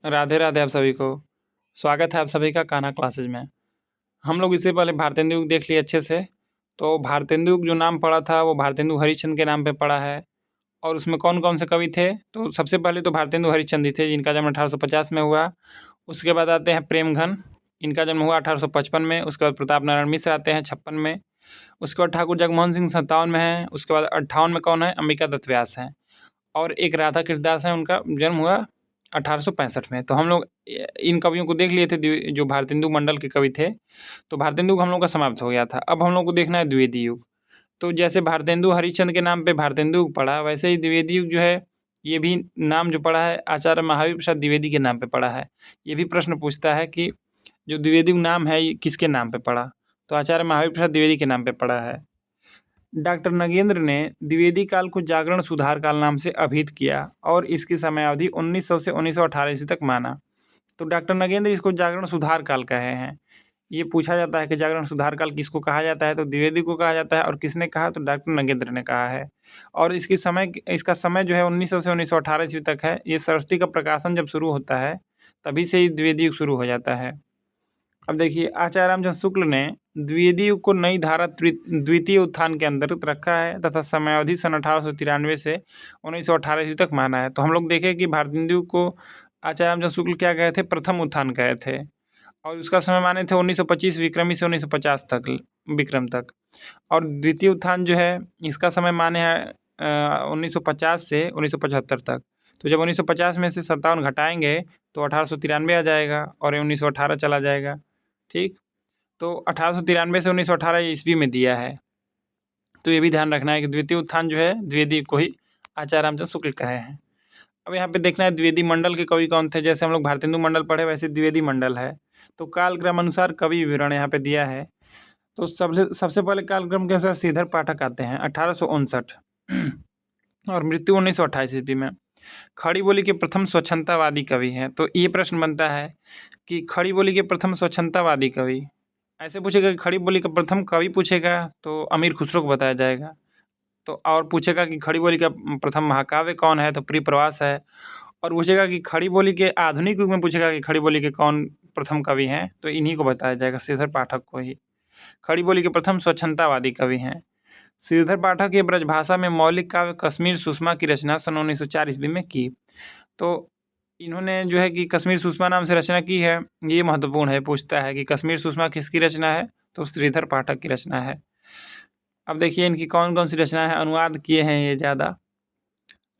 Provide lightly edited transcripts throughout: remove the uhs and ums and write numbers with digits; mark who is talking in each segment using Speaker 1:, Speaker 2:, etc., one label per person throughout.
Speaker 1: राधे राधे आप सभी को। स्वागत है आप सभी का कान्हा क्लासेज में। हम लोग इससे पहले भारतेंदु युग देख लिए अच्छे से। तो भारतेंदु युग जो नाम पड़ा था वो भारतेंदु हरिश्चंद्र के नाम पे पड़ा है। और उसमें कौन कौन से कवि थे, तो सबसे पहले तो भारतेंदु हरिश्चंद्र ही थे जिनका जन्म 1850 में हुआ। उसके बाद आते हैं प्रेमघन, इनका जन्म हुआ 1855 में। उसके बाद प्रताप नारायण मिश्र आते हैं 56 में। उसके बाद ठाकुर जगमोहन सिंह 57 में है। उसके बाद 58 में कौन है, अंबिका दत्त व्यास हैं। और एक राधा कृष्णदास हैं, उनका जन्म हुआ 1865 में। तो हम लोग इन कवियों को देख लिए थे, जो भारतेंदु मंडल के कवि थे। तो भारतेंदु हम लोग का समाप्त हो गया था। अब हम लोग को देखना है द्विवेदी युग। तो जैसे भारतेंदु हरिश्चंद्र के नाम पे भारतेंदु युग पड़ा, वैसे ही द्विवेदी युग जो है ये भी नाम जो पड़ा है आचार्य महावीर प्रसाद द्विवेदी के नाम पे पड़ा है। ये भी प्रश्न पूछता है कि जो द्विवेदी युग नाम है ये किसके नाम पे पड़ा, तो आचार्य महावीर प्रसाद द्विवेदी के नाम पे पड़ा है। डॉक्टर नगेंद्र ने द्विवेदी काल को जागरण सुधार काल नाम से अभिहित किया और इसकी समयावधि 1900 से 1918 ईस्वी तक माना। तो डॉक्टर नगेंद्र इसको जागरण सुधार काल कहे हैं। ये पूछा जाता है कि जागरण सुधार काल किसको कहा जाता है, तो द्विवेदी को कहा जाता है। और किसने कहा, तो डॉक्टर नगेंद्र ने कहा है। और इसका समय जो है 1900 से 1918 ईस्वी तक है। ये सरस्वती का प्रकाशन जब शुरू होता है तभी से ही द्विवेदी युग शुरू हो जाता है। अब देखिए, आचार्य रामचंद्र शुक्ल ने द्विवेदी युग को नई धारा द्वितीय उत्थान के अंतर्गत रखा है तथा समयावधि सन 1893 से 1918 ईस्वी तक माना है। तो हम लोग देखें कि भारतेंदु युग को आचार्य रामचंद्र शुक्ल क्या कहे थे, प्रथम उत्थान कहे थे। और उसका समय माने थे 1925 विक्रमी से 1950 तक, विक्रम तक। और द्वितीय उत्थान जो है इसका समय माने हैं 1950 से 1975 तक। तो जब 1950 में से 57 घटाएंगे तो 1893 आ जाएगा और 1918 चला जाएगा। ठीक, तो 1893 से 1918 ईस्वी में दिया है। तो ये भी ध्यान रखना है कि द्वितीय उत्थान जो है द्विवेदी को ही आचार्य रामचंद्र शुक्ल कहे हैं। अब यहाँ पे देखना है द्विवेदी मंडल के कवि कौन थे। जैसे हम लोग भारतेंदु मंडल पढ़े वैसे द्विवेदी मंडल है। तो कालक्रम अनुसार कवि विवरण यहाँ पे दिया है। तो सबसे सबसे पहले कालक्रम के अनुसार श्रीधर पाठक आते हैं 1859 और मृत्यु 1928 ईस्वी में। खड़ी बोली के प्रथम स्वच्छंदतावादी कवि हैं। तो ये प्रश्न बनता है कि खड़ी बोली के प्रथम स्वच्छंदतावादी कवि, ऐसे पूछेगा कि खड़ी बोली का प्रथम कवि पूछेगा तो अमीर खुसरो को बताया जाएगा। तो और पूछेगा कि खड़ी बोली का प्रथम महाकाव्य कौन है, तो प्रिय प्रवास है। और पूछेगा कि खड़ी बोली के आधुनिक युग में पूछेगा कि खड़ी बोली के कौन प्रथम कवि हैं, तो इन्हीं को बताया जाएगा, श्रीधर पाठक को ही। खड़ी बोली के प्रथम स्वच्छंदतावादी कवि हैं श्रीधर पाठक। ये ब्रजभाषा में मौलिक काव्य कश्मीर सुषमा की रचना सन 1904 ईस्वी में की। तो इन्होंने जो है कि कश्मीर सुषमा नाम से रचना की है। ये महत्वपूर्ण है, पूछता है कि कश्मीर सुषमा किसकी रचना है, तो श्रीधर पाठक की रचना है। अब देखिए इनकी कौन कौन सी रचना है, अनुवाद किए हैं ये ज़्यादा।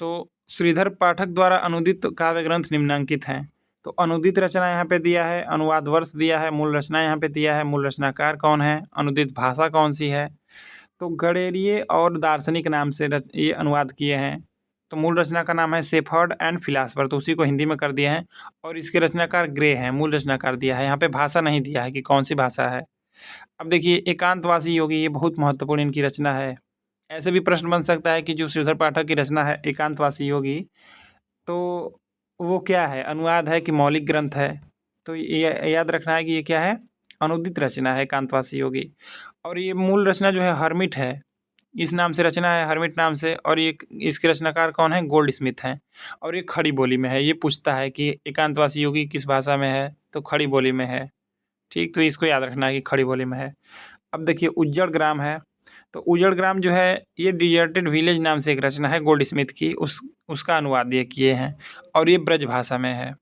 Speaker 1: तो श्रीधर पाठक द्वारा अनुदित काव्य ग्रंथ निम्नांकित हैं। तो अनुदित रचना यहाँ पे दिया है, अनुवाद वर्ष दिया है, मूल रचना यहाँ पे दिया है, मूल रचनाकार कौन है, अनुदित भाषा कौन सी है। तो गडेरिए और दार्शनिक नाम से ये अनुवाद किए हैं। तो मूल रचना का नाम है शेफर्ड एंड फिलासफर, तो उसी को हिंदी में कर दिया है। और इसके रचनाकार ग्रे हैं, मूल रचनाकार दिया है। यहाँ पे भाषा नहीं दिया है कि कौन सी भाषा है। अब देखिए एकांतवासी योगी, ये बहुत महत्वपूर्ण इनकी रचना है। ऐसे भी प्रश्न बन सकता है कि जो श्रीधर पाठक की रचना है एकांतवासी योगी, तो वो क्या है, अनुवाद है कि मौलिक ग्रंथ है। तो ये याद रखना है कि ये क्या है, अनुदित रचना है एकांतवासी योगी। और ये मूल रचना जो है हर्मिट है, इस नाम से रचना है, हर्मिट नाम से। और ये इसके रचनाकार कौन है, गोल्ड स्मिथ हैं। और ये खड़ी बोली में है। ये पूछता है कि एकांतवासी योगी किस भाषा में है, तो खड़ी बोली में है। ठीक, तो इसको याद रखना है कि खड़ी बोली में है। अब देखिए उज्जड़ ग्राम है। तो उज्जड़ ग्राम जो है ये डिजर्टेड विलेज नाम से एक रचना है गोल्ड स्मिथ की, उसका अनुवाद ये किए हैं और ये ब्रज भाषा में है।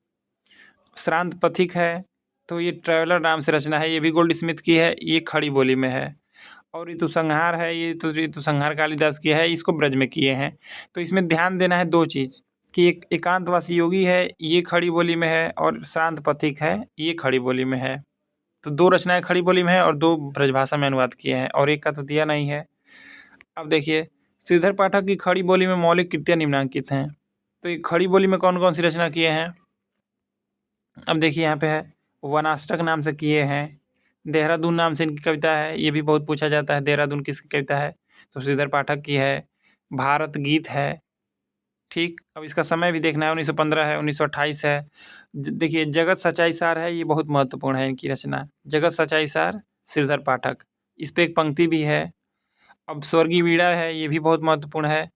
Speaker 1: श्रांत पथिक है, तो ये ट्रैवलर नाम से रचना है, ये भी गोल्ड स्मिथ की है, ये खड़ी बोली में है। और ऋतुसंहार है, ये तो ऋतुसंहार कालिदास की है, इसको ब्रज में किए हैं। तो इसमें ध्यान देना है दो चीज़, कि एक एकांतवासी योगी है ये खड़ी बोली में है, और श्रांत पथिक है ये खड़ी बोली में है। तो दो रचनाएं खड़ी बोली में है और दो ब्रजभाषा में अनुवाद किए हैं, और एक का तो दिया नहीं है। अब देखिए श्रीधर पाठक की खड़ी बोली में मौलिक कृतियाँ निम्नांकित हैं। तो ये खड़ी बोली में कौन कौन सी रचना किए हैं, अब देखिए यहाँ पे है, वनाष्टक नाम से किए हैं। देहरादून नाम से इनकी कविता है, ये भी बहुत पूछा जाता है देहरादून किसकी कविता है, तो श्रीधर पाठक की है। भारत गीत है। ठीक, अब इसका समय भी देखना है, 1915 है, 1928 है। देखिए जगत सच्चाई सार है, ये बहुत महत्वपूर्ण है इनकी रचना, जगत सच्चाई सार श्रीधर पाठक। इस पे एक पंक्ति भी है। अब स्वर्गीय वीणा है, ये भी बहुत महत्वपूर्ण है।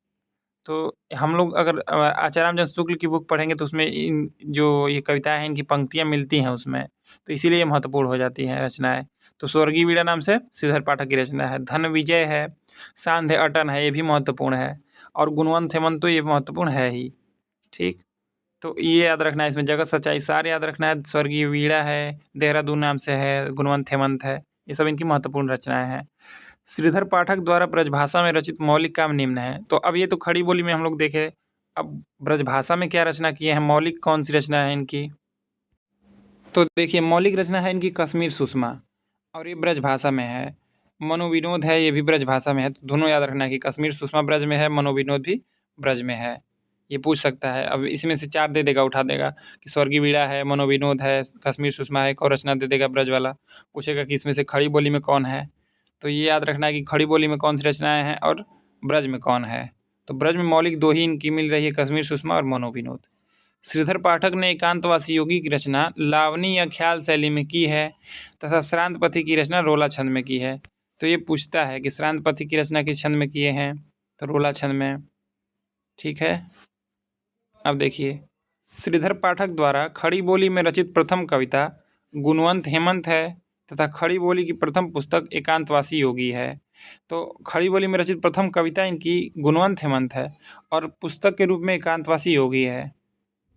Speaker 1: तो हम लोग अगर आचार्य रामचंद्र शुक्ल की बुक पढ़ेंगे तो उसमें इन जो ये कविताएँ हैं इनकी पंक्तियाँ मिलती हैं उसमें, तो इसीलिए ये महत्वपूर्ण हो जाती हैं रचनाएँ। तो स्वर्गीय वीणा नाम से श्रीधर पाठक की रचना है। धन विजय है, सांध्य अटन है, ये भी महत्वपूर्ण है, और गुणवंत हेमंत तो ये महत्वपूर्ण है ही। ठीक, तो ये याद रखना है, इसमें जगत सच्चाई सार याद रखना है, स्वर्गीय वीणा है, देहरादून नाम से है, गुणवंत हेमंत है, ये सब इनकी महत्वपूर्ण रचनाएँ हैं। श्रीधर पाठक द्वारा ब्रजभाषा में रचित मौलिक काम निम्न है। तो अब ये तो खड़ी बोली में हम लोग देखे, अब ब्रजभाषा में क्या रचना किए हैं, मौलिक कौन सी रचना है इनकी? तो देखिए, मौलिक रचना है इनकी कश्मीर सुषमा, और ये ब्रजभाषा में है। मनोविनोद है, ये भी ब्रजभाषा में है। तो दोनों याद रखना है कि कश्मीर सुषमा ब्रज में है, मनोविनोद भी ब्रज में है। ये पूछ सकता है, अब इसमें से 4 दे देगा, उठा देगा कि स्वर्गीय वीणा है, मनोविनोद है, कश्मीर सुषमा है, एक और रचना दे देगा ब्रज वाला। पूछेगा कि इसमें से खड़ी बोली में कौन है, तो ये याद रखना है कि खड़ी बोली में कौन सी रचनाएँ हैं और ब्रज में कौन है। तो ब्रज में मौलिक 2 ही इनकी मिल रही है, कश्मीर सुषमा और मनोविनोद। श्रीधर पाठक ने एकांतवासी योगी की रचना लावनी या ख्याल शैली में की है तथा श्रांत पथी की रचना रोला छंद में की है। तो ये पूछता है कि श्रांत पथी की रचना किस छंद में किए हैं, तो रोला छंद में। ठीक है, अब देखिए, श्रीधर पाठक द्वारा खड़ी बोली में रचित प्रथम कविता गुणवंत हेमंत है तथा खड़ी बोली की प्रथम पुस्तक एकांतवासी योगी है। तो खड़ी बोली में रचित प्रथम कविता इनकी गुणवंत हेमंत है और पुस्तक के रूप में एकांतवासी योगी है,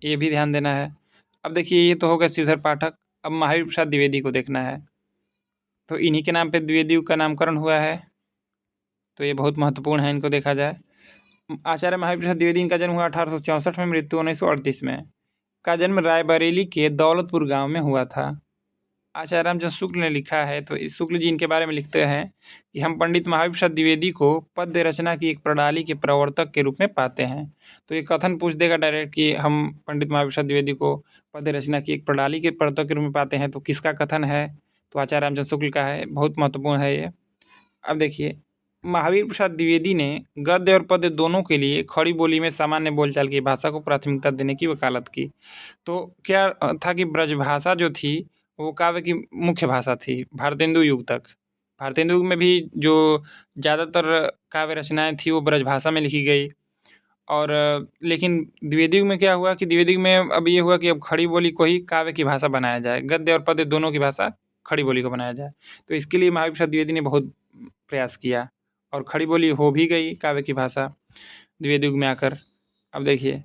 Speaker 1: ये भी ध्यान देना है। अब देखिए, ये तो हो गया श्रीधर पाठक। अब महावीर प्रसाद द्विवेदी को देखना है, तो इन्हीं के नाम पे द्विवेदी का नामकरण हुआ है, तो ये बहुत महत्वपूर्ण है, इनको देखा जाए। आचार्य महावीर प्रसाद द्विवेदी, इनका जन्म हुआ 1864 में, मृत्यु 1938 में। का जन्म रायबरेली के दौलतपुर गांव में हुआ था। आचार्य रामचंद्र शुक्ल ने लिखा है, तो इस शुक्ल जी इनके बारे में लिखते हैं कि हम पंडित महावीर प्रसाद द्विवेदी को पद्य रचना की एक प्रणाली के प्रवर्तक के रूप में पाते हैं। तो ये कथन पूछ देगा डायरेक्ट कि हम पंडित महावीर प्रसाद द्विवेदी को पद्य रचना की एक प्रणाली के प्रवर्तक के रूप में पाते हैं, तो किसका कथन है, तो आचार्य रामचंद्र शुक्ल का है, बहुत महत्वपूर्ण है ये। अब देखिए, महावीर प्रसाद द्विवेदी ने गद्य और पद्य दोनों के लिए खड़ी बोली में सामान्य बोलचाल की भाषा को प्राथमिकता देने की वकालत की। तो क्या था कि ब्रजभाषा जो थी वो काव्य की मुख्य भाषा थी भारतेंदु युग तक। भारतेंदु युग में भी जो ज़्यादातर काव्य रचनाएँ थी वो ब्रजभाषा में लिखी गई, और लेकिन द्विवेदी युग में क्या हुआ कि द्विवेदी युग में अब ये हुआ कि अब खड़ी बोली को ही काव्य की भाषा बनाया जाए, गद्य और पद्य दोनों की भाषा खड़ी बोली को बनाया जाए। तो इसके लिए महावीर प्रसाद द्विवेदी ने बहुत प्रयास किया और खड़ी बोली हो भी गई काव्य की भाषा द्विवेदी युग में आकर। अब देखिए,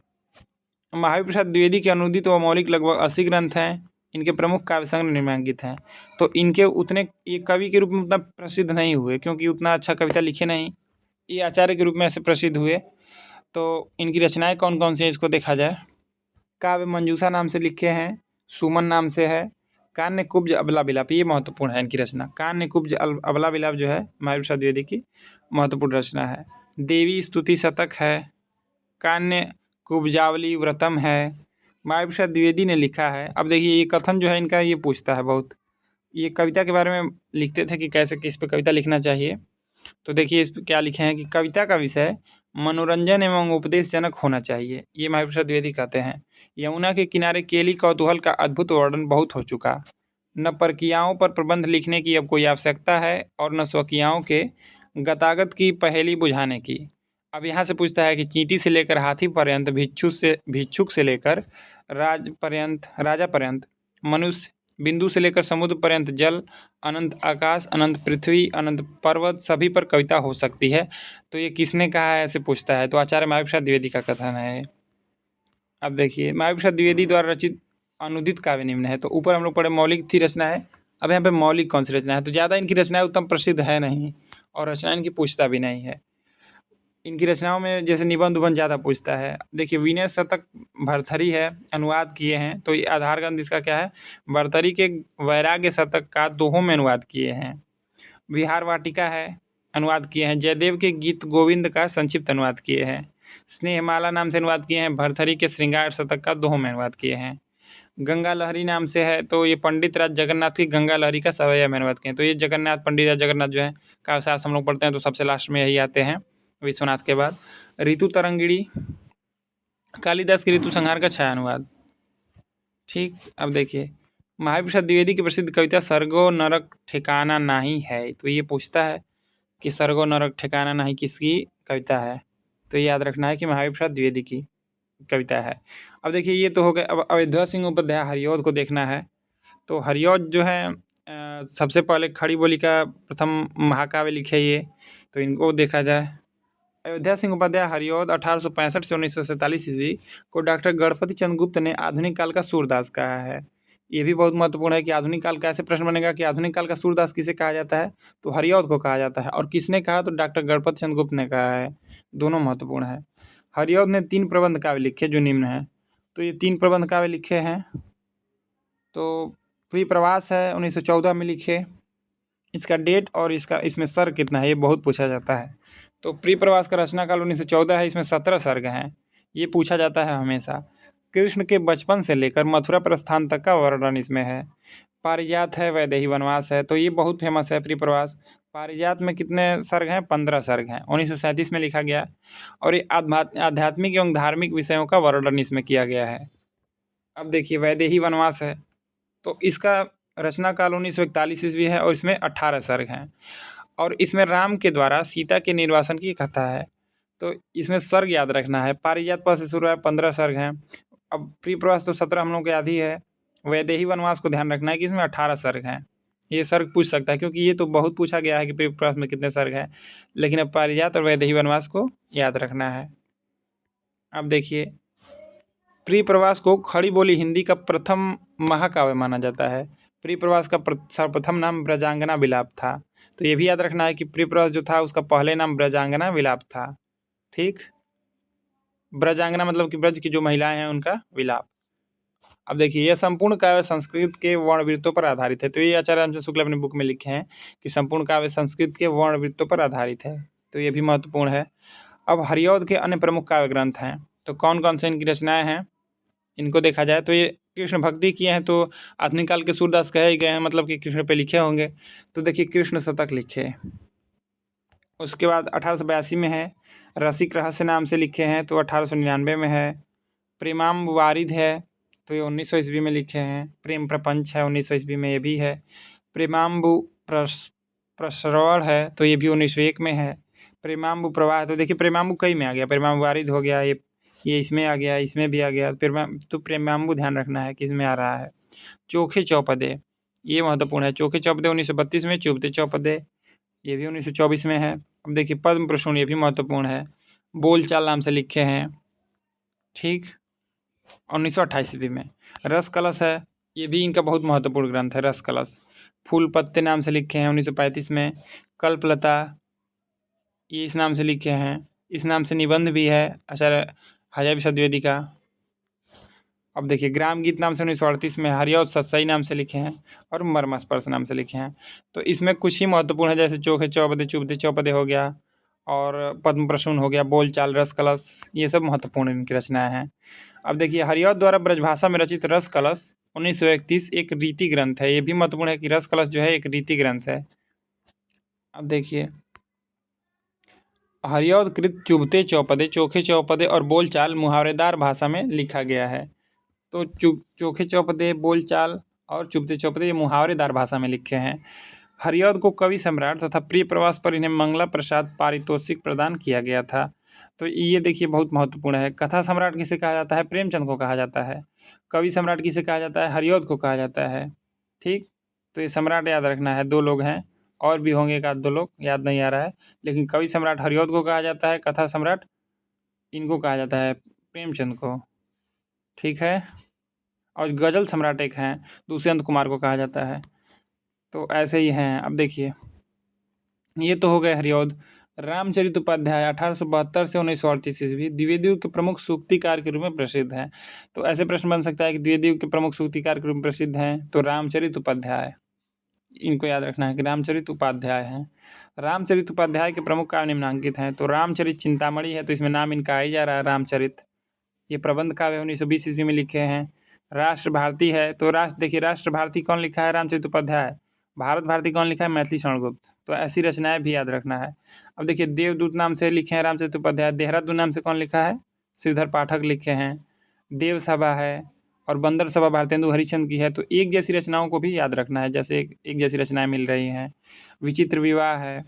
Speaker 1: महावीर प्रसाद द्विवेदी के अनुदित व मौलिक लगभग 80 ग्रंथ हैं। इनके प्रमुख काव्य संग्रह निम्नलिखित हैं। तो इनके उतने ये कवि के रूप में उतना प्रसिद्ध नहीं हुए, क्योंकि उतना अच्छा कविता लिखे नहीं, ये आचार्य के रूप में ऐसे प्रसिद्ध हुए। तो इनकी रचनाएं कौन कौन सी हैं, इसको देखा जाए। काव्य मंजूषा नाम से लिखे हैं, सुमन नाम से है, कान्य कुब्ज अबला विलाप, ये महत्वपूर्ण है इनकी रचना। कान्य कुब्ज अबला विलाप जो है महावीर प्रसाद द्विवेदी की महत्वपूर्ण रचना है। देवी स्तुति शतक है, कान्य कुब्जावली व्रतम है, महावीर प्रसाद द्विवेदी ने लिखा है। अब देखिए, ये कथन जो है इनका, ये पूछता है बहुत, ये कविता के बारे में लिखते थे कि कैसे किस पे कविता लिखना चाहिए। तो देखिए इस पे क्या लिखे हैं कि कविता का विषय मनोरंजन एवं उपदेशजनक होना चाहिए, ये महावीर प्रसाद द्विवेदी कहते हैं। यमुना के किनारे केली कौतूहल का अद्भुत वर्णन बहुत हो चुका, न परकियाओं पर प्रबंध लिखने की अब कोई आवश्यकता है और न स्वकियाओं के गतागत की पहेली बुझाने की। अब यहाँ से पूछता है कि चींटी से लेकर हाथी पर्यंत, भिक्षुक से लेकर राजा पर्यंत, मनुष्य बिंदु से लेकर समुद्र पर्यंत, जल अनंत आकाश, अनंत पृथ्वी, अनंत पर्वत, सभी पर कविता हो सकती है। तो ये किसने कहा है, ऐसे पूछता है। तो आचार्य महावीर प्रसाद द्विवेदी का कथन है। अब देखिए, महावीर प्रसाद द्विवेदी द्वारा रचित अनुदित काव्य निम्न है। तो ऊपर हम लोग पढ़े मौलिक थी रचना है, अब यहाँ पे मौलिक कौन सी रचना है। तो ज़्यादा इनकी रचनाएं उतम प्रसिद्ध है नहीं, और रचना इनकी पूछता भी नहीं है। इनकी रचनाओं में जैसे निबंध उबंध ज़्यादा पूछता है। देखिए, विनय शतक भरथरी है, अनुवाद किए हैं। तो ये आधार ग्रंथ इसका क्या है, भरथरी के वैराग्य शतक का दोहों में अनुवाद किए हैं। विहार वाटिका है, अनुवाद किए हैं। जयदेव के गीत गोविंद का संक्षिप्त अनुवाद किए हैं। स्नेहमाला नाम से अनुवाद किए हैं। भरथरी के श्रृंगार शतक का दोहों में अनुवाद किए हैं। गंगा लहरी नाम से है, तो ये पंडित राज जगन्नाथ की गंगा लहरी का सवैया में अनुवाद किए हैं। तो ये जगन्नाथ, पंडित राज जगन्नाथ जो है काव्य शास्त्र हम लोग पढ़ते हैं तो सबसे लास्ट में यही आते हैं, विश्वनाथ के बाद। ऋतु तरंगिणी, कालिदास की ऋतु संहार का छाया अनुवाद। ठीक, अब देखिए, महावीर प्रसाद द्विवेदी की प्रसिद्ध कविता सर्गो नरक ठिकाना नाही है। तो ये पूछता है कि सर्गो नरक ठिकाना नहीं किसकी कविता है। तो ये याद रखना है कि महावीर प्रसाद द्विवेदी की कविता है। अब देखिए ये तो हो गया। अब अयोध्या सिंह उपाध्याय हरिऔध को देखना है। तो हरिऔध जो है सबसे पहले खड़ी बोली का प्रथम महाकाव्य लिखे ये, तो इनको देखा जाए। अयोध्या सिंह उपाध्याय हरिऔध 1865 से 1947 ईस्वी को डॉक्टर गणपति चंद्र गुप्त ने आधुनिक काल का सूरदास कहा है। ये भी बहुत महत्वपूर्ण है कि आधुनिक काल का ऐसे प्रश्न बनेगा कि आधुनिक काल का सूरदास किसे कहा जाता है, तो हरिऔध को कहा जाता है। और किसने कहा, तो डॉक्टर गणपति चंद्र गुप्त ने कहा है। दोनों महत्वपूर्ण है। हरिऔध ने 3 प्रबंध काव्य लिखे जो निम्न हैं। तो ये 3 प्रबंध काव्य लिखे हैं। तो प्रियप्रवास है 1914 में लिखे। इसका डेट और इसमें सर्ग कितना है ये बहुत पूछा जाता है। तो प्रियप्रवास का रचना काल 1914 है। इसमें 17 सर्ग हैं। ये पूछा जाता है हमेशा। कृष्ण के बचपन से लेकर मथुरा प्रस्थान तक का वर्णन इसमें है। पारिजात है, वैदेही वनवास है, तो ये बहुत फेमस है प्रियप्रवास। पारिजात में कितने सर्ग हैं, 15 सर्ग हैं। 1937 में लिखा गया और ये आध्यात्मिक एवं धार्मिक विषयों का वर्णन इसमें किया गया है। अब देखिए वैदेही वनवास है, तो इसका रचना काल 1941 ईस्वी है और इसमें 18 सर्ग हैं। और इसमें राम के द्वारा सीता के निर्वासन की कथा है। तो इसमें सर्ग याद रखना है। पारिजात पद से शुरू है, 15 सर्ग हैं। अब प्रियप्रवास तो 17 हम लोग के याद ही है। वैदेही वनवास को ध्यान रखना है कि इसमें 18 सर्ग हैं। ये सर्ग पूछ सकता है क्योंकि ये तो बहुत पूछा गया है कि प्रियप्रवास में कितने सर्ग हैं, लेकिन अब पारिजात और वैदेही वनवास को याद रखना है। अब देखिए प्रियप्रवास को खड़ी बोली हिंदी का प्रथम महाकाव्य माना जाता है। प्रियप्रवास का सर्वप्रथम नाम ब्रजांगना विलाप था। तो ये भी याद रखना है कि प्रियप्रवास जो था उसका पहले नाम ब्रजांगना विलाप था। ठीक, ब्रजांगना मतलब कि ब्रज की जो महिलाएं हैं उनका विलाप। अब देखिए यह संपूर्ण काव्य संस्कृत के वर्णवृत्तों पर आधारित है। तो ये आचार्य रामचंद्र शुक्ल अपनी बुक में लिखे हैं कि संपूर्ण काव्य संस्कृत के वर्णवृत्तों पर आधारित है। तो ये भी महत्वपूर्ण है। अब हरिऔध के अन्य प्रमुख काव्य ग्रंथ हैं। तो कौन कौन से इनकी रचनाएं हैं, इनको देखा जाए तो ये कृष्ण भक्ति किए हैं। तो आधुनिक काल के सूरदास कहे ही गए हैं, मतलब कि कृष्ण पे लिखे होंगे। तो देखिए कृष्ण शतक लिखे। उसके बाद 1882 में है रसिक रहस्य नाम से लिखे हैं। तो 1899 में है प्रेमाम वारिद है। तो ये 1900 ईस्वी में लिखे हैं। प्रेम प्रपंच है 1900 ईस्वी में ये भी है। प्रेमाम्बु प्रश्रवण है, तो ये भी 1901 में है। प्रेमाम्बु प्रवाह, तो देखिए प्रेमाम्बु कई में आ गया। प्रेमाम्बु वारिद हो गया, ये इसमें आ गया, इसमें भी आ गया। तो प्रेमाम्बु ध्यान रखना है कि इसमें आ रहा है। चोखे चौपदे, ये महत्वपूर्ण है। चोखे चौपदे 1932 में। चुभते चौपदे ये भी 1924 में है। अब देखिए पद्म प्रसून, ये भी महत्वपूर्ण है। बोलचाल नाम से लिखे हैं। ठीक, 1928 ईस्वी में। रस कलश है, ये भी इनका बहुत महत्वपूर्ण ग्रंथ है। रस कलश। फूल पत्ते नाम से लिखे हैं 1935 में। कल्पलता, ये इस नाम से लिखे हैं। इस नाम से निबंध भी है आचार्य हजारी प्रसाद द्विवेदी का। अब देखिए ग्राम गीत नाम से 1938 में। हरिऔध सत्सई नाम से लिखे हैं और मर्मस्पर्श नाम से लिखे हैं। तो इसमें कुछ ही महत्वपूर्ण है, जैसे चोखे चौपदे, चुभते चौपदे हो गया और पद्म प्रसून हो गया, बोलचाल, रस कलश, ये सब महत्वपूर्ण इनकी रचनाएं हैं। अब देखिए हरिऔध द्वारा ब्रजभाषा में रचित रस कलश 1931 एक रीति ग्रंथ है। ये भी महत्वपूर्ण है कि रस कलश जो है एक रीति ग्रंथ है। अब देखिए हरिऔध कृत चुभते चौपदे, चोखे चौपदे और बोलचाल मुहावरेदार भाषा में लिखा गया है। तो चोखे चौपदे, बोलचाल और चुभते चौपदे ये मुहावरेदार भाषा में लिखे हैं। हरिऔध को कवि सम्राट तथा प्रिय प्रवास पर इन्हें मंगला प्रसाद पारितोषिक प्रदान किया गया था। तो ये देखिए बहुत महत्वपूर्ण है। कथा सम्राट किसे कहा जाता है, प्रेमचंद को कहा जाता है। कवि सम्राट किसे कहा जाता है, हरिऔध को कहा जाता है। ठीक, तो ये सम्राट याद रखना है। 2 लोग हैं, और भी होंगे 1-2 लोग, याद नहीं आ रहा है। लेकिन कवि सम्राट हरिऔध को कहा जाता है, कथा सम्राट इनको कहा जाता है प्रेमचंद को। ठीक है, और गज़ल सम्राट एक हैं, दुष्यंत कुमार को कहा जाता है। तो ऐसे ही हैं। अब देखिए ये तो हो गए हरिऔध। रामचरित उपाध्याय 1872 से 1938 ईस्वी द्विवेदी के प्रमुख सूक्तिकार के रूप में प्रसिद्ध हैं। तो ऐसे प्रश्न बन सकता है कि द्विवेदी के प्रमुख सूक्तिकार के रूप में प्रसिद्ध हैं, तो रामचरित उपाध्याय, इनको याद रखना है कि रामचरित उपाध्याय हैं। रामचरित उपाध्याय के प्रमुख काव्य निम्नांकित हैं। तो रामचरित चिंतामणि है, तो इसमें नाम इनका आ ही जा रहा है रामचरित। ये प्रबंध काव्य 1920 ईस्वी में लिखे हैं। राष्ट्र भारती है, तो देखिए राष्ट्र भारती कौन लिखा है, रामचरित उपाध्याय। भारत भारती कौन लिखा है, मैथिली शरण गुप्त। तो ऐसी रचनाएं भी याद रखना है। अब देखिए देवदूत नाम से लिखे हैं रामचरित उपाध्याय। देहरादून नाम से कौन लिखा है, श्रीधर पाठक लिखे हैं। देव सभा है और बंदर सभा भारतेंदु हरिश्चंद्र की है। तो एक जैसी रचनाओं को भी याद रखना है, जैसे एक जैसी रचनाएं मिल रही हैं। विचित्र विवाह है,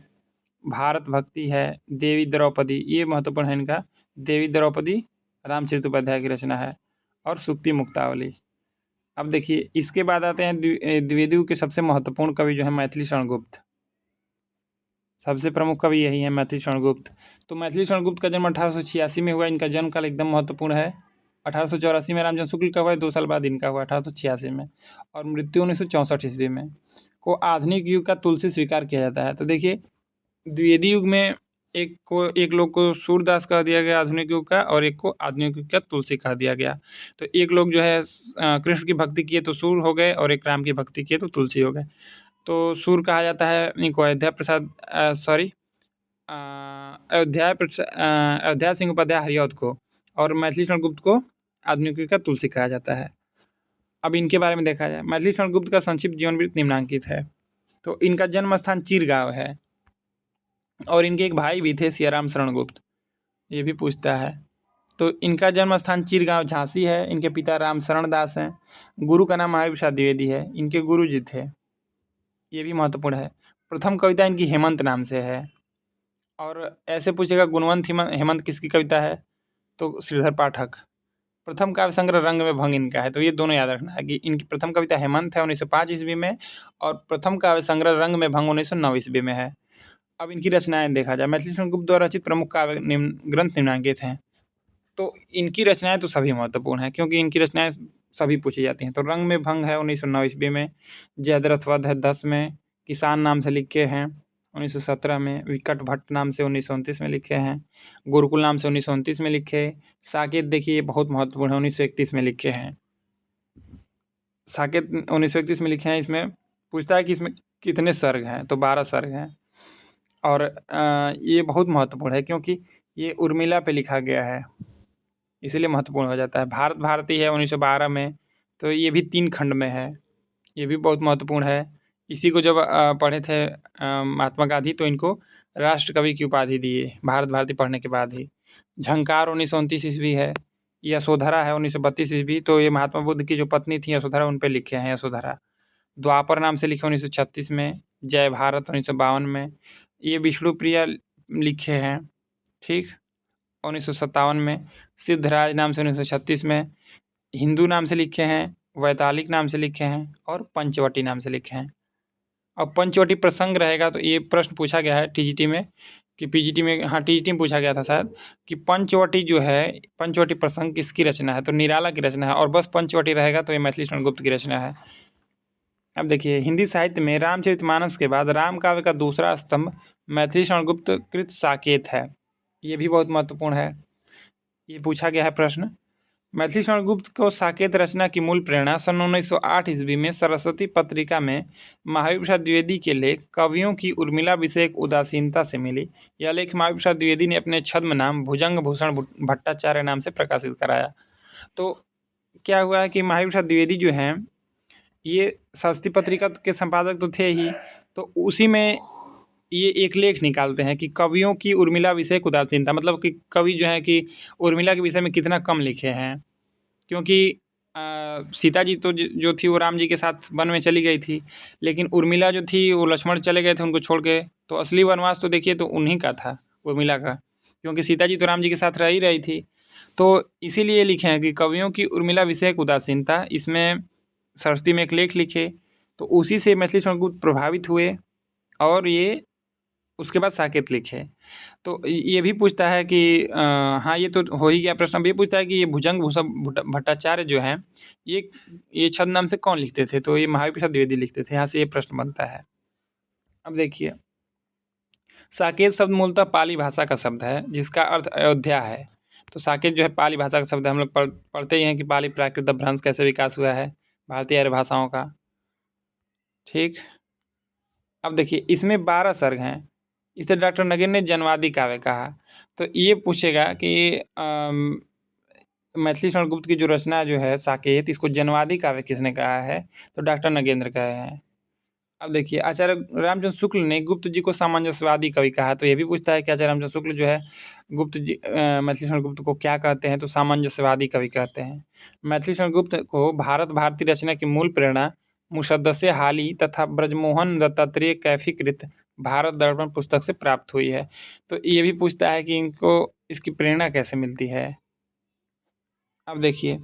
Speaker 1: भारत भक्ति है, देवी द्रौपदी, ये महत्वपूर्ण है इनका। देवी द्रौपदी रामचरित उपाध्याय की रचना है, और सूक्ति मुक्तावली। अब देखिए इसके बाद आते हैं द्विवेदी युग के सबसे महत्वपूर्ण कवि जो है मैथिली शरण गुप्त। सबसे प्रमुख कवि यही है मैथिली शरण गुप्त। तो मैथिली शरण गुप्त का जन्म 1886 में हुआ। इनका जन्म काल एकदम महत्वपूर्ण है। 1884 में रामचंद्र शुक्ल का हुआ, 2 साल बाद इनका हुआ 1886 में, और मृत्यु 1964 ईस्वी में। को आधुनिक युग का तुलसी स्वीकार किया जाता है। तो देखिए द्विवेदी युग में एक लोग को सूरदास कह दिया गया आधुनिक युग का, और एक को आधुनिक युग का तुलसी कह दिया गया। तो एक लोग जो है कृष्ण की भक्ति किए तो सूर हो गए, और एक राम की भक्ति किए तो तुलसी हो गए। तो सूर कहा जाता है इनको अयोध्या सिंह उपाध्याय हरिऔध को, और मैथिली शरण गुप्त को आधुनिक युग का तुलसी कहा जाता है। अब इनके बारे में देखा जाए, मैथिली शरण गुप्त का संक्षिप्त जीवन वृत्त निम्नांकित है। तो इनका जन्म स्थान चिरगांव है, और इनके एक भाई भी थे सियाराम शरण गुप्त, ये भी पूछता है। तो इनका जन्म स्थान चिरगांव झांसी है। इनके पिता राम शरण दास हैं। गुरु का नाम महावीर प्रसाद द्विवेदी है, इनके गुरु जी थे, ये भी महत्वपूर्ण है। प्रथम कविता इनकी हेमंत नाम से है। और ऐसे पूछेगा गुणवंत हेमंत किसकी कविता है, तो श्रीधर पाठक। प्रथम काव्य संग्रह रंग में भंग इनका है। तो ये दोनों याद रखना है कि इनकी प्रथम कविता हेमंत है 1905 ईस्वी में, और प्रथम काव्य संग्रह रंग में भंग 1909 ईस्वी में है। अब इनकी रचनाएं देखा जाए, मैथिली शरण गुप्त द्वारा रचित प्रमुख काव्य ग्रंथ निम्नांकित हैं। तो इनकी रचनाएं तो सभी महत्वपूर्ण हैं, क्योंकि इनकी रचनाएं सभी पूछी जाती हैं। तो रंग में भंग है 1909 ईस्वी में, जयद्रथ वध है 10 में, किसान नाम से लिखे हैं 1917 में, विकट भट्ट नाम से 1929 में लिखे हैं, गुरुकुल नाम से 1929 में लिखे। साकेत देखिए बहुत महत्वपूर्ण है, 1931 में लिखे हैं। साकेत 1931 में लिखे हैं। इसमें पूछता है कि इसमें कितने सर्ग हैं, तो 12 सर्ग हैं। और ये बहुत महत्वपूर्ण है, क्योंकि ये उर्मिला पे लिखा गया है, इसीलिए महत्वपूर्ण हो जाता है। भारत भारती है 1912 में, तो ये भी 3 खंड में है, ये भी बहुत महत्वपूर्ण है। इसी को जब पढ़े थे महात्मा गांधी, तो इनको राष्ट्र कवि की उपाधि दिए भारत भारती पढ़ने के बाद ही। झंकार 1929 ईस्वी है। यशोधरा है 1932 ईस्वी। तो ये महात्मा बुद्ध की जो पत्नी थी यशोधरा, उन पे लिखे हैं यशोधरा। द्वापर नाम से लिखे 1936 में। जय भारत 1952 में। ये विष्णुप्रिया लिखे हैं, ठीक, 1957 में। सिद्धराज नाम से 1936 में। हिंदू नाम से लिखे हैं, वैतालिक नाम से लिखे हैं, और पंचवटी नाम से लिखे हैं। अब पंचवटी प्रसंग रहेगा, तो ये प्रश्न पूछा गया है टीजीटी में, कि पीजीटी में, हाँ टीजीटी में पूछा गया था शायद, कि पंचवटी जो है, पंचवटी प्रसंग किसकी रचना है, तो निराला की रचना है। और बस पंचवटी रहेगा तो ये मैथिली शरण गुप्त की रचना है। अब देखिए हिंदी साहित्य में रामचरितमानस के बाद राम काव्य का दूसरा स्तंभ मैथिली शरण गुप्त कृत साकेत है। ये भी बहुत महत्वपूर्ण है, ये पूछा गया है प्रश्न। मैथिली शरण गुप्त को साकेत रचना की मूल प्रेरणा सन 1908 ईस्वी में सरस्वती पत्रिका में महावीर प्रसाद द्विवेदी के लेख कवियों की उर्मिला विषयक उदासीनता से मिली। यह लेख महावीर प्रसाद द्विवेदी ने अपने छद्म नाम भुजंग भूषण भट्टाचार्य नाम से प्रकाशित कराया। तो क्या हुआ है कि महावीर प्रसाद द्विवेदी जो हैं, ये सरस्वती पत्रिका के संपादक तो थे ही, तो उसी में ये एक लेख निकालते हैं कि कवियों की उर्मिला विषयक उदासीनता, मतलब कि कवि जो है कि उर्मिला के विषय में कितना कम लिखे हैं। क्योंकि सीता जी तो जो थी वो राम जी के साथ वन में चली गई थी, लेकिन उर्मिला जो थी वो लक्ष्मण चले गए थे उनको छोड़ के। तो असली वनवास तो देखिए तो उन्हीं का था, उर्मिला का, क्योंकि सीता जी तो राम जी के साथ रह ही रही थी। तो इसीलिए लिखे हैं कि कवियों की उर्मिला विषयक उदासीनता। इसमें सरस्वती में एक लेख लिखे, तो उसी से मैथिली शरण गुप्त प्रभावित हुए, और ये उसके बाद साकेत लिखे। तो ये भी पूछता है कि हाँ ये तो हो ही गया प्रश्न। अब ये पूछता है कि ये भुजंग भूषण भट्टाचार्य जो हैं, ये छद्म नाम से कौन लिखते थे, तो ये महावीर प्रसाद द्विवेदी लिखते थे। यहाँ से ये प्रश्न बनता है। अब देखिए साकेत शब्द मूलतः पाली भाषा का शब्द है, जिसका अर्थ अयोध्या है। तो साकेत जो है पाली भाषा का शब्द है। हम लोग पढ़ते ही हैं कि पाली प्राकृत अपभ्रंश कैसे विकास हुआ है भारतीय आर्य भाषाओं का, ठीक। अब देखिए इसमें 12 सर्ग हैं। इसे डॉक्टर नगेन ने जनवादी काव्य कहा। तो ये पूछेगा कि मैथिली शरण गुप्त की जो रचना जो है साकेत, इसको जनवादी काव्य किसने कहा है, तो डॉक्टर नगेंद्र कहे हैं। अब देखिए आचार्य रामचंद्र शुक्ल ने गुप्त जी को सामंजस्यवादी कवि कहा। तो ये भी पूछता है कि आचार्य रामचंद्र शुक्ल जो है गुप्त जी मैथिली शरण गुप्त को क्या कहते हैं, तो सामंजस्यवादी कवि कहते हैं। मैथिली शरण गुप्त को भारत भारती रचना की मूल प्रेरणा मुसद्दसे हाली तथा ब्रजमोहन दत्तात्रेय कैफीकृत भारत दर्पण पुस्तक से प्राप्त हुई है। तो ये भी पूछता है कि इनको इसकी प्रेरणा कैसे मिलती है। अब देखिए,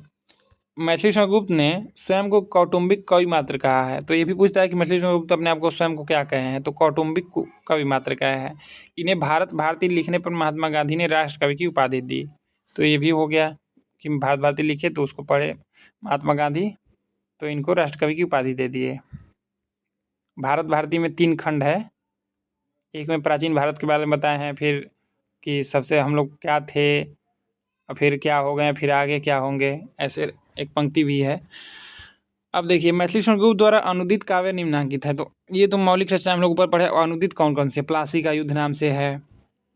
Speaker 1: मैथिली चंद्रगुप्त ने स्वयं को कौटुंबिक कवि मात्र कहा है। तो ये भी पूछता है कि मैथिली चंद्रगुप्त अपने आप को स्वयं को क्या कहे हैं, तो कौटुंबिक कवि मात्र कहे हैं। इन्हें भारत भारती लिखने पर महात्मा गांधी ने राष्ट्र कवि की उपाधि दी। तो ये भी हो गया कि भारत भारती लिखे तो उसको पढ़े महात्मा गांधी, तो इनको राष्ट्र कवि की उपाधि दे दिए। भारत भारती में 3 खंड है। एक में प्राचीन भारत के बारे में बताए हैं, फिर कि सबसे हम लोग क्या थे और फिर क्या हो गए, फिर आगे क्या होंगे, ऐसे एक पंक्ति भी है। अब देखिए, मैथिली चंद्रगुप्त द्वारा अनुदित काव्य निम्नांकित है। तो ये तो मौलिक रचना हम लोग ऊपर पढ़े। और अनुदित कौन कौन से? प्लासी का युद्ध नाम से है,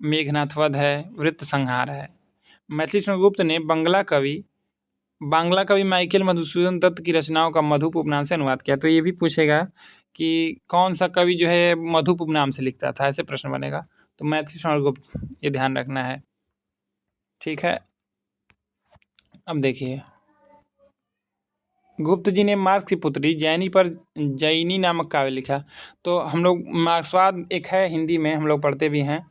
Speaker 1: मेघनाथ वध है, वृत्त संहार है। मैथिली चंद्रगुप्त ने बांग्ला कवि माइकेल मधुसूदन दत्त की रचनाओं का मधुप उपनाम से अनुवाद किया। तो ये भी पूछेगा कि कौन सा कवि जो है मधुप उपनाम से लिखता था, ऐसे प्रश्न बनेगा। तो मैथिली चंद्रगुप्त, ये ध्यान रखना है। ठीक है, अब देखिए, गुप्त जी ने मार्क्स की पुत्री जैनी पर जैनी नामक काव्य लिखा। तो हम लोग मार्क्सवाद एक है, हिंदी में हम लोग पढ़ते भी हैं,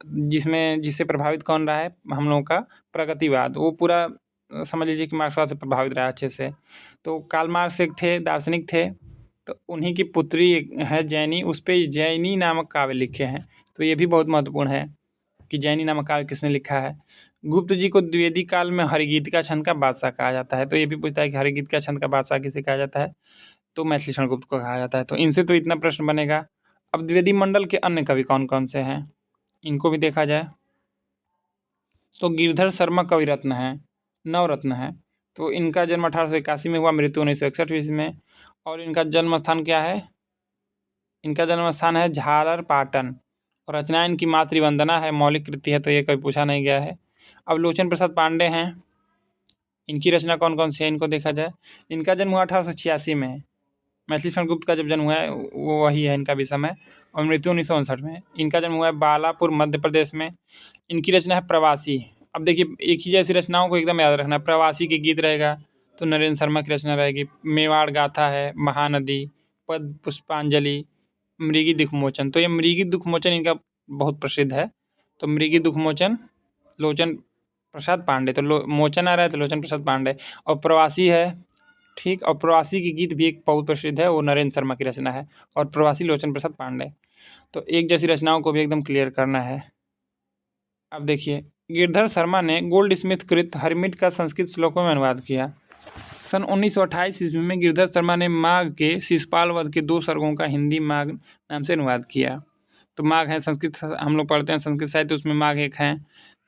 Speaker 1: जिससे प्रभावित कौन रहा है हम लोगों का? प्रगतिवाद। वो पूरा समझ लीजिए कि मार्क्सवाद से प्रभावित रहा अच्छे से। तो कार्ल मार्क्स एक थे, दार्शनिक थे, तो उन्हीं की पुत्री है जैनी, उस पर जैनी नामक काव्य लिखे हैं। तो ये भी बहुत महत्वपूर्ण है कि जैनी नामक काव्य किसने लिखा है। गुप्त जी को द्विवेदी काल में हरिगीतिका छंद का बादशाह कहा जाता है। तो ये भी पूछता है कि हरिगीतिका छंद का बादशाह किसे कहा जाता है? तो मैथिली चंद्रगुप्त को कहा जाता है। तो इनसे तो इतना प्रश्न बनेगा। अब द्विवेदी मंडल के अन्य कवि कौन कौन से हैं, इनको भी देखा जाए तो गिरधर शर्मा कवि रत्न है, नवरत्न है। तो इनका जन्म 1881 में हुआ, मृत्यु 1961 ईस्वी में। और इनका जन्म स्थान क्या है? इनका जन्म स्थान है झालर पाटन। और रचना इनकी मातृवंदना है, मौलिक कृति है, तो ये कभी पूछा नहीं गया है। अब लोचन प्रसाद पांडे हैं, इनकी रचना कौन कौन सी है, इनको देखा जाए। इनका जन्म हुआ 1886 में। मैथिली चंद्रगुप्त का जब जन्म हुआ है वो वही है इनका भी समय। और मृत्यु 1959 में। इनका जन्म हुआ है बालापुर मध्य प्रदेश में। इनकी रचना है प्रवासी। अब देखिए, एक ही जैसी रचनाओं को एकदम याद रखना। प्रवासी के गीत रहेगा तो नरेंद्र शर्मा की रचना रहेगी। मेवाड़ गाथा है, महानदी, पद पुष्पांजलि, मृगी दुखमोचन। तो ये मृगी दुखमोचन इनका बहुत प्रसिद्ध है। तो मृगी दुखमोचन लोचन प्रसाद पांडे। तो मोचन आ रहा है तो लोचन प्रसाद पांडे। और प्रवासी है, ठीक। और प्रवासी की गीत भी एक बहुत प्रसिद्ध है, वो नरेंद्र शर्मा की रचना है। और प्रवासी लोचन प्रसाद पांडे। तो एक जैसी रचनाओं को भी एकदम क्लियर करना है। अब देखिए, गिरधर शर्मा ने गोल्ड स्मिथ कृत हरमिट का संस्कृत श्लोकों में अनुवाद किया। सन 1928 ईस्वी में गिरधर शर्मा ने माघ के शिशुपाल वध के 2 सर्गों का हिंदी माघ नाम से अनुवाद किया। तो माघ है संस्कृत, हम लोग पढ़ते हैं संस्कृत साहित्य, उसमें माघ एक हैं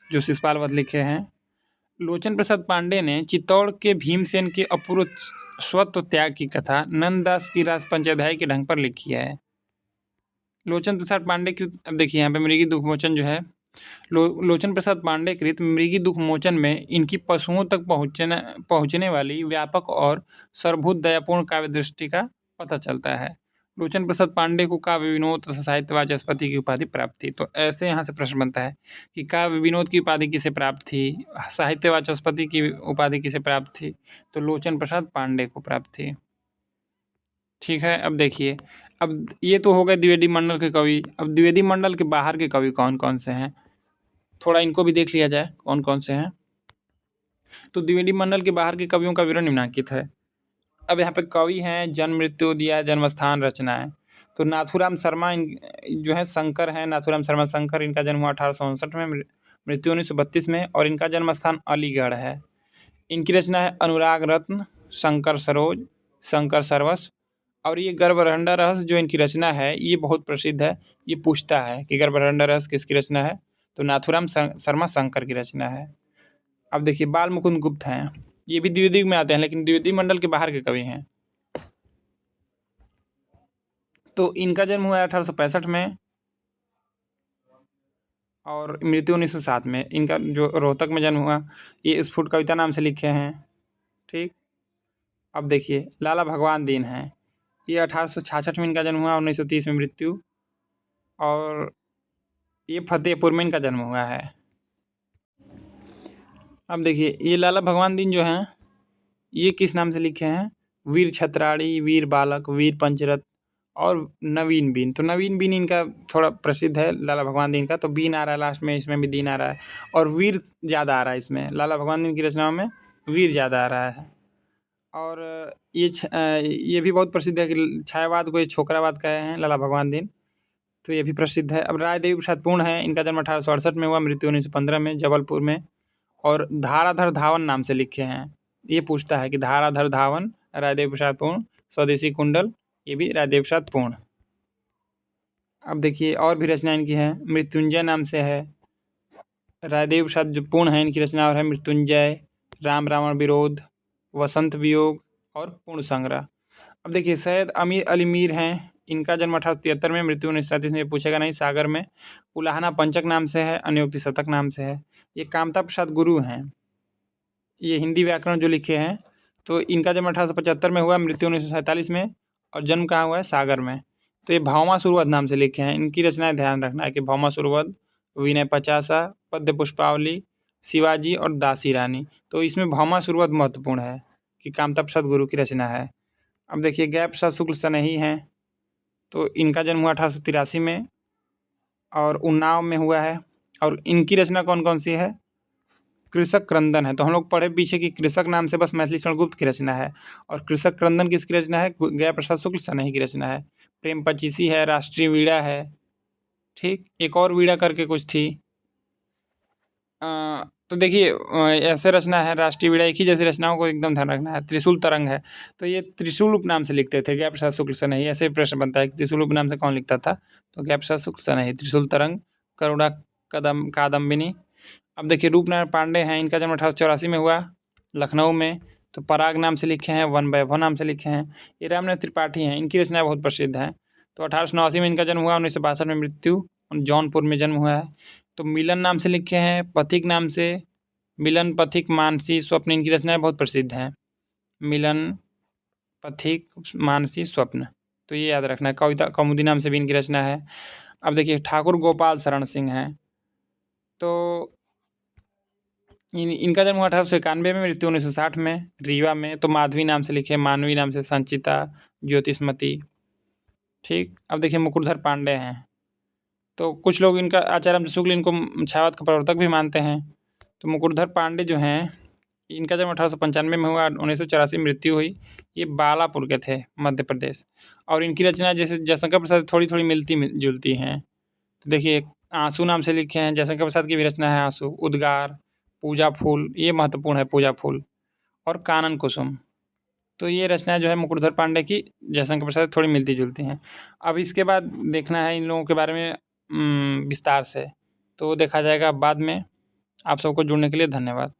Speaker 1: जो शिशुपाल वध लिखे हैं। लोचन प्रसाद पांडे ने चित्तौड़ के भीमसेन के अपूर्व स्वत्व त्याग की कथा नंददास की रास पंचाध्याय के ढंग पर लिखी है। लोचन प्रसाद पांडे की, अब देखिए यहाँ पे मृगी दुखमोचन जो है, लोचन प्रसाद पांडे कृत मृगी दुखमोचन में इनकी पशुओं तक पहुँचने वाली व्यापक और सर्वभूत दयापूर्ण काव्य दृष्टि का पता चलता है। लोचन प्रसाद पांडे को काव्य विनोद तथा साहित्य वाचस्पति की उपाधि प्राप्त थी। तो ऐसे यहाँ से प्रश्न बनता है कि काव्य विनोद की उपाधि किसे प्राप्त थी, साहित्य वाचस्पति की उपाधि किसे प्राप्त थी? तो लोचन प्रसाद पांडे को प्राप्त थी। ठीक है, अब देखिए, अब ये तो हो गए द्विवेदी मंडल के कवि। अब द्विवेदी मंडल के बाहर के कवि कौन कौन से हैं, थोड़ा इनको भी देख लिया जाए कौन कौन से हैं। तो द्विवेदी मंडल के बाहर के कवियों का विवरण निम्नांकित है। अब यहाँ पे कवि हैं, जन्म मृत्यु दिया, जन्म स्थान, रचनाएं। तो नाथूराम शर्मा जो है शंकर हैं, नाथूराम शर्मा शंकर। इनका जन्म हुआ 1859 में, मृत्यु 1932 में। और इनका जन्म स्थान अलीगढ़ है। इनकी रचना है अनुराग रत्न, शंकर सरोज, शंकर सर्वस्व। और ये गर्भरंडा रहस्य जो इनकी रचना है ये बहुत प्रसिद्ध है। ये पूछता है कि गर्भरंडा रहस्य किसकी रचना है? तो नाथूराम शर्मा शंकर की रचना है। अब देखिए, बाल मुकुंद गुप्त हैं, ये भी द्विवेदी में आते हैं लेकिन द्विवेदी मंडल के बाहर के कवि हैं। तो इनका जन्म हुआ 1865 में और मृत्यु 1907 में। इनका जो रोहतक में जन्म हुआ, ये स्फुट कविता नाम से लिखे हैं। ठीक। अब देखिए, लाला भगवान दीन हैं, ये 1866 में इनका जन्म हुआ, 1930 में मृत्यु। और ये फतेहपुर में इनका जन्म हुआ है। अब देखिए, ये लाला भगवान दीन जो हैं ये किस नाम से लिखे हैं? वीर छत्राणी, वीर बालक, वीर पंचरथ और नवीन बीन। तो नवीन बीन इनका थोड़ा प्रसिद्ध है, लाला भगवान दीन का। तो बीन आ रहा है लास्ट में, इसमें भी दीन आ रहा है और वीर ज़्यादा आ रहा है इसमें। लाला भगवान दीन की रचनाओं में वीर ज़्यादा आ रहा है। और ये भी बहुत प्रसिद्ध है कि छायावाद को ये छोकरावाद कहे हैं लाला भगवान दीन। तो ये भी प्रसिद्ध है। अब राय देवी प्रसाद पूर्ण है, इनका जन्म 1868 में हुआ, मृत्यु 1915 में जबलपुर में। और धाराधर धावन नाम से लिखे हैं। ये पूछता है कि धाराधर धावन रायदेव प्रसाद पूर्ण, स्वदेशी कुंडल, ये भी रायदेव प्रसाद पूर्ण। अब देखिए और भी रचना इनकी है, मृत्युंजय नाम से है। रायदेव प्रसाद जो पूर्ण है इनकी रचना और है मृत्युंजय, राम रावण विरोध, वसंत वियोग और पूर्ण संग्रह। अब देखिए सैयद अमीर अली मीर हैं, इनका जन्म 1873 में, मृत्यु 1937 में। पूछेगा नहीं, सागर में। उलाहना पंचक नाम से है, अनुयोक्ति शतक नाम से है। ये कामता प्रसाद गुरु हैं, ये हिंदी व्याकरण जो लिखे हैं। तो इनका जन्म 1875 में हुआ, मृत्यु 1947 में। और जन्म कहाँ हुआ है? सागर में। तो ये भौमा सुरवध नाम से लिखे हैं। इनकी रचनाएं ध्यान रखना है कि भौमा सुरवध, विनय पचासा, पद्य पुष्पावली, शिवाजी और दासी रानी। तो इसमें भौमा सुरवध महत्वपूर्ण है कि कामता प्रसाद गुरु की रचना है। अब देखिए गया प्रसाद शुक्ल सनेही हैं, तो इनका जन्म हुआ 1883 में और उन्नाव में हुआ है। और इनकी रचना कौन कौन सी है? कृषक क्रंदन है। तो हम लोग पढ़े पीछे कि कृषक नाम से बस मैथिली शरण गुप्त की रचना है, और कृषक क्रंदन किसकी रचना है? गया प्रसाद शुक्ल सनेही की रचना है। प्रेम पचीसी है, राष्ट्रीय वीणा है। ठीक, एक और वीणा करके कुछ थी। तो देखिए ऐसे रचना है, राष्ट्रीय वीणा, एक ही जैसी रचनाओं को एकदम ध्यान रखना है। त्रिशूल तरंग है, तो ये त्रिशूल उपनाम से लिखते थे गया प्रसाद शुक्ल सनेही। ऐसे प्रश्न बनता है कि त्रिशूल उपनाम से कौन लिखता था? तो गया प्रसाद शुक्ल सनेही। त्रिशूल तरंग, करुणा कादम्बिनी। अब देखिए रूपनारायण पांडे हैं, इनका जन्म 1884 में हुआ, लखनऊ में। तो पराग नाम से लिखे हैं, वन वैभव नाम से लिखे हैं। ये रामनाथ त्रिपाठी हैं, इनकी रचनाएं बहुत प्रसिद्ध हैं। तो 1889 में इनका जन्म हुआ, 1962 में मृत्यु, जौनपुर में जन्म हुआ है। तो मिलन नाम से लिखे हैं, पथिक नाम से, मिलन, पथिक, मानसी, स्वप्न, इनकी रचनाएं बहुत प्रसिद्ध हैं। मिलन, पथिक, मानसी, स्वप्न। तो ये याद रखना है। कविता कौमुदी नाम से भी इनकी रचना है। अब देखिए ठाकुर गोपाल शरण सिंह हैं, तो इनका जन्म हुआ 1891 में, मृत्यु 1960 में, रीवा में। तो माधवी नाम से लिखे, मानवी नाम से, संचिता, ज्योतिषमती। ठीक, अब देखिए मुकुरधर पांडे हैं, तो कुछ लोग इनका आचार्य रामचंद्र शुक्ल इनको छायावाद का प्रवर्तक भी मानते हैं। तो मुकुरधर पांडे जो हैं, इनका जन्म 1895 में हुआ, 1984 में मृत्यु हुई। ये बालापुर के थे, मध्य प्रदेश। और इनकी रचना जैसे जयशंकर प्रसाद थोड़ी थोड़ी मिलती जुलती हैं। तो देखिए आंसू नाम से लिखे हैं, जयशंकर प्रसाद की भी रचना है आंसू, उद्गार, पूजा फूल, ये महत्वपूर्ण है, पूजा फूल, और कानन कुसुम। तो ये रचनाएं जो है मुकुरधर पांडे की जयशंकर प्रसाद थोड़ी मिलती जुलती हैं। अब इसके बाद देखना है इन लोगों के बारे में विस्तार से, तो देखा जाएगा बाद में। आप सबको जुड़ने के लिए धन्यवाद।